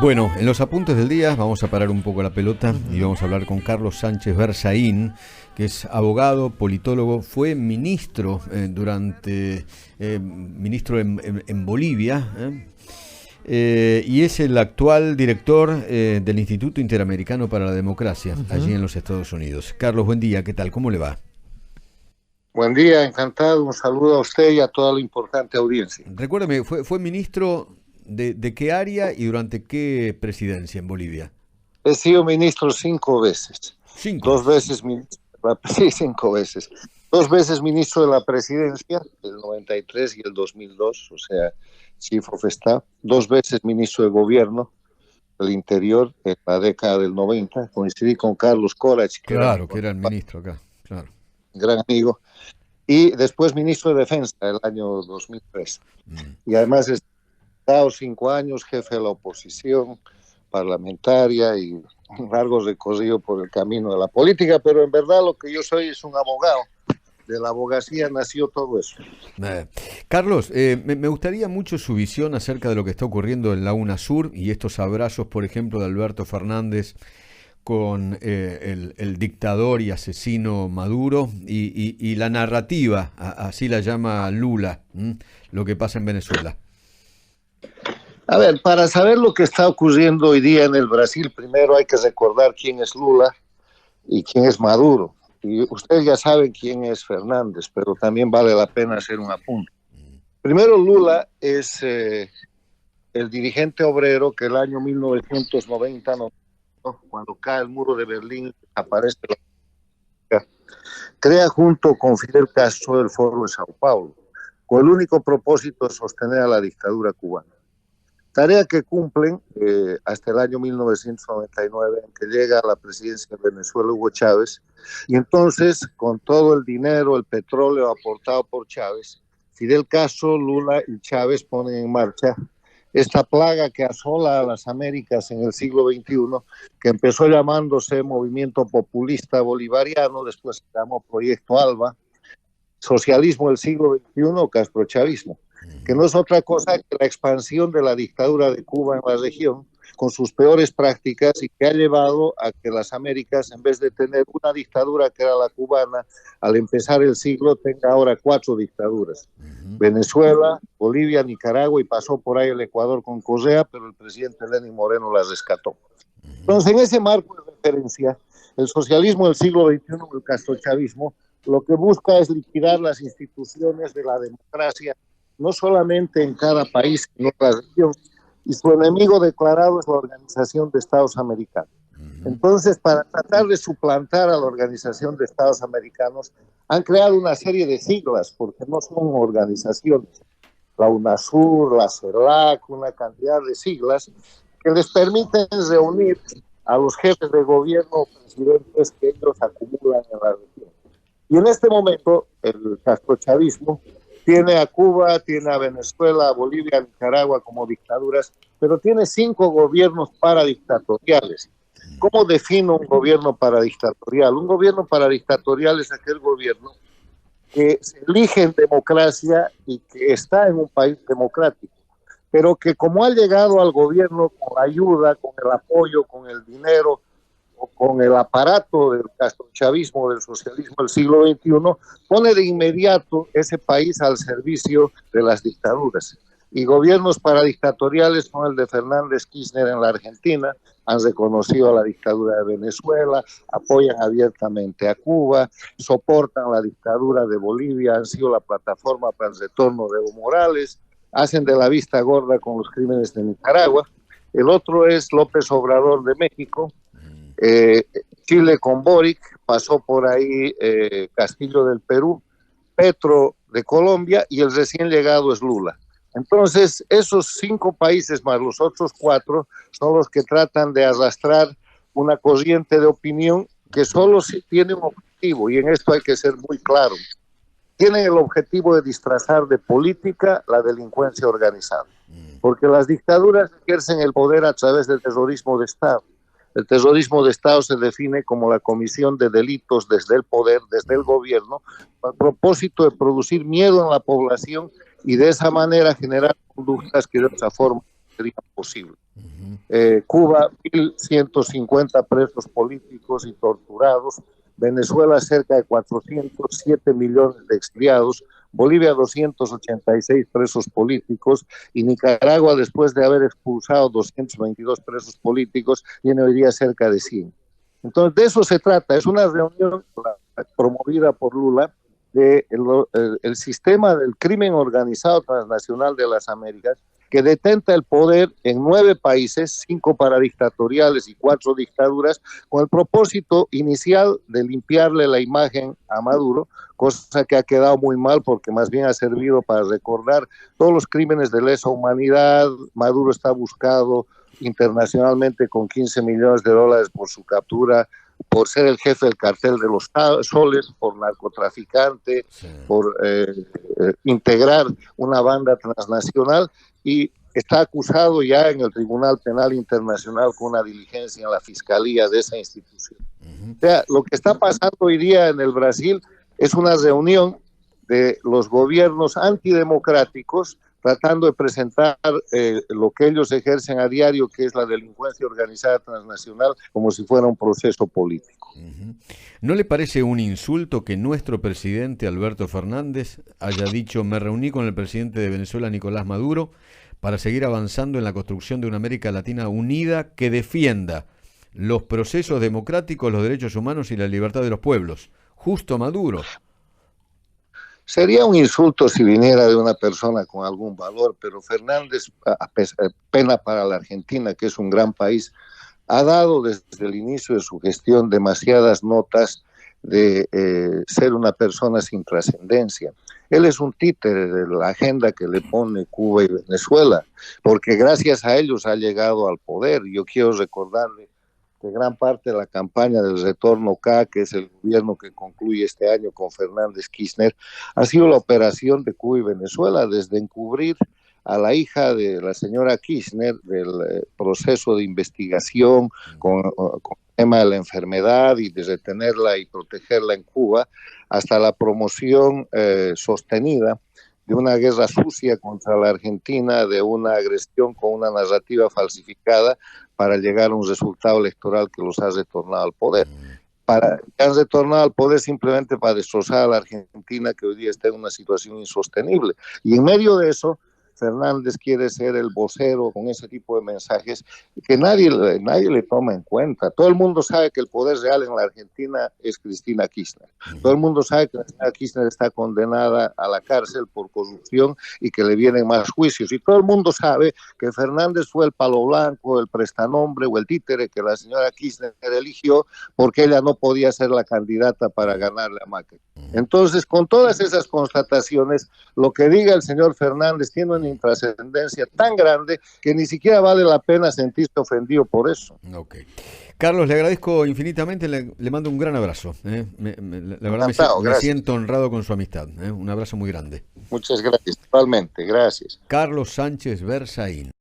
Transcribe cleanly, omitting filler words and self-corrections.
Bueno, en los apuntes del día vamos a parar un poco la pelota y vamos a hablar con Carlos Sánchez Berzaín, que es abogado, politólogo, fue ministro ministro en Bolivia, y es el actual director del Instituto Interamericano para la Democracia, allí en los Estados Unidos. Carlos, buen día, ¿qué tal? ¿Cómo le va? Buen día, encantado. Un saludo a usted y a toda la importante audiencia. Recuérdame, ¿fue ministro de qué área y durante qué presidencia en Bolivia? He sido ministro 5 veces. Cinco. Dos veces ministro, sí, 5 veces. 2 veces ministro de la presidencia, el 93 y el 2002, o sea, Chief of Staff. 2 veces ministro de gobierno del Interior en la década del 90. Coincidí con Carlos Corach, Claro, que era el ministro acá, claro. gran amigo. Y después ministro de Defensa el año 2003. Y además he estado 5 años jefe de la oposición parlamentaria y un largo recorrido por el camino de la política, pero en verdad lo que yo soy es un abogado. De la abogacía nació todo eso. Carlos, me gustaría mucho su visión acerca de lo que está ocurriendo en la UNASUR y estos abrazos, por ejemplo, de Alberto Fernández con el dictador y asesino Maduro y la narrativa, así la llama Lula, lo que pasa en Venezuela. A ver, para saber lo que está ocurriendo hoy día en el Brasil, primero hay que recordar quién es Lula y quién es Maduro. Y ustedes ya saben quién es Fernández, pero también vale la pena hacer un apunte. Primero, Lula es el dirigente obrero que el año 1990, cuando cae el muro de Berlín, aparece la crea junto con Fidel Castro el Foro de Sao Paulo, con el único propósito de sostener a la dictadura cubana. Tarea que cumplen hasta el año 1999, en que llega a la presidencia de Venezuela Hugo Chávez, y entonces, con todo el dinero, el petróleo aportado por Chávez, Fidel Castro, Lula y Chávez ponen en marcha esta plaga que asola a las Américas en el siglo XXI, que empezó llamándose Movimiento Populista Bolivariano, después se llamó Proyecto ALBA, Socialismo del siglo XXI o castrochavismo, que no es otra cosa que la expansión de la dictadura de Cuba en la región, con sus peores prácticas, y que ha llevado a que las Américas, en vez de tener una dictadura que era la cubana, al empezar el siglo, tenga ahora 4 dictaduras. Venezuela, Bolivia, Nicaragua, y pasó por ahí el Ecuador con Correa, pero el presidente Lenín Moreno las rescató. Entonces, en ese marco de referencia, el socialismo del siglo XXI, el castrochavismo, lo que busca es liquidar las instituciones de la democracia, no solamente en cada país, sino en la región, y su enemigo declarado es la Organización de Estados Americanos. Entonces, para tratar de suplantar a la Organización de Estados Americanos, han creado una serie de siglas, porque no son organizaciones, la UNASUR, la CELAC, una cantidad de siglas que les permiten reunir a los jefes de gobierno o presidentes que ellos acumulan en la región. Y en este momento, el castrochavismo tiene a Cuba, tiene a Venezuela, a Bolivia, a Nicaragua como dictaduras, pero tiene 5 gobiernos paradictatoriales. ¿Cómo defino un gobierno paradictatorial? Un gobierno paradictatorial es aquel gobierno que se elige en democracia y que está en un país democrático, pero que como ha llegado al gobierno con la ayuda, con el apoyo, con el dinero, o con el aparato del castrochavismo, del socialismo del siglo XXI, pone de inmediato ese país al servicio de las dictaduras. Y gobiernos paradictatoriales son el de Fernández Kirchner en la Argentina, han reconocido a la dictadura de Venezuela, apoyan abiertamente a Cuba, soportan la dictadura de Bolivia, han sido la plataforma para el retorno de Evo Morales, hacen de la vista gorda con los crímenes de Nicaragua. El otro es López Obrador de México, Chile con Boric, pasó por ahí Castillo del Perú, Petro de Colombia y el recién llegado es Lula. Entonces, esos 5 países más los otros 4 son los que tratan de arrastrar una corriente de opinión que solo tiene un objetivo, y en esto hay que ser muy claro. Tienen el objetivo de disfrazar de política la delincuencia organizada, porque las dictaduras ejercen el poder a través del terrorismo de Estado. El terrorismo de Estado se define como la comisión de delitos desde el poder, desde el gobierno, con el propósito de producir miedo en la población y de esa manera generar conductas que de otra forma sería posible. Cuba, 1.150 presos políticos y torturados. Venezuela, cerca de 407 millones de exiliados. Bolivia, 286 presos políticos. Y Nicaragua, después de haber expulsado 222 presos políticos, tiene hoy día cerca de 100. Entonces, de eso se trata. Es una reunión promovida por Lula de el sistema del crimen organizado transnacional de las Américas, que detenta el poder en 9 países, 5 paradictatoriales y 4 dictaduras, con el propósito inicial de limpiarle la imagen a Maduro, cosa que ha quedado muy mal porque más bien ha servido para recordar todos los crímenes de lesa humanidad. Maduro está buscado internacionalmente con 15 millones de dólares por su captura, por ser el jefe del cartel de los soles, por narcotraficante, sí, por integrar una banda transnacional, y está acusado ya en el Tribunal Penal Internacional con una diligencia en la fiscalía de esa institución. O sea, lo que está pasando hoy día en el Brasil es una reunión de los gobiernos antidemocráticos tratando de presentar lo que ellos ejercen a diario, que es la delincuencia organizada transnacional, como si fuera un proceso político. ¿No le parece un insulto que nuestro presidente Alberto Fernández haya dicho: me reuní con el presidente de Venezuela, Nicolás Maduro, para seguir avanzando en la construcción de una América Latina unida que defienda los procesos democráticos, los derechos humanos y la libertad de los pueblos? Justo Maduro. Sería un insulto si viniera de una persona con algún valor, pero Fernández, pena para la Argentina, que es un gran país, ha dado desde el inicio de su gestión demasiadas notas de ser una persona sin trascendencia. Él es un títere de la agenda que le pone Cuba y Venezuela, porque gracias a ellos ha llegado al poder. Yo quiero recordarle que gran parte de la campaña del retorno K, que es el gobierno que concluye este año con Fernández Kirchner, ha sido la operación de Cuba y Venezuela, desde encubrir a la hija de la señora Kirchner del proceso de investigación con el tema de la enfermedad y de retenerla y protegerla en Cuba, hasta la promoción sostenida de una guerra sucia contra la Argentina, de una agresión con una narrativa falsificada para llegar a un resultado electoral que los ha retornado al poder. Han retornado al poder simplemente para destrozar a la Argentina, que hoy día está en una situación insostenible. Y en medio de eso, Fernández quiere ser el vocero con ese tipo de mensajes que nadie le toma en cuenta. Todo el mundo sabe que el poder real en la Argentina es Cristina Kirchner. Todo el mundo sabe que la señora Kirchner está condenada a la cárcel por corrupción y que le vienen más juicios. Y todo el mundo sabe que Fernández fue el palo blanco, el prestanombre o el títere que la señora Kirchner eligió porque ella no podía ser la candidata para ganarle a Macri. Entonces, con todas esas constataciones, lo que diga el señor Fernández tiene una intrascendencia tan grande que ni siquiera vale la pena sentirse ofendido por eso. Ok. Carlos, le agradezco infinitamente, le mando un gran abrazo. La verdad me siento honrado con su amistad. Un abrazo muy grande. Muchas gracias, totalmente, gracias. Carlos Sánchez Berzaín.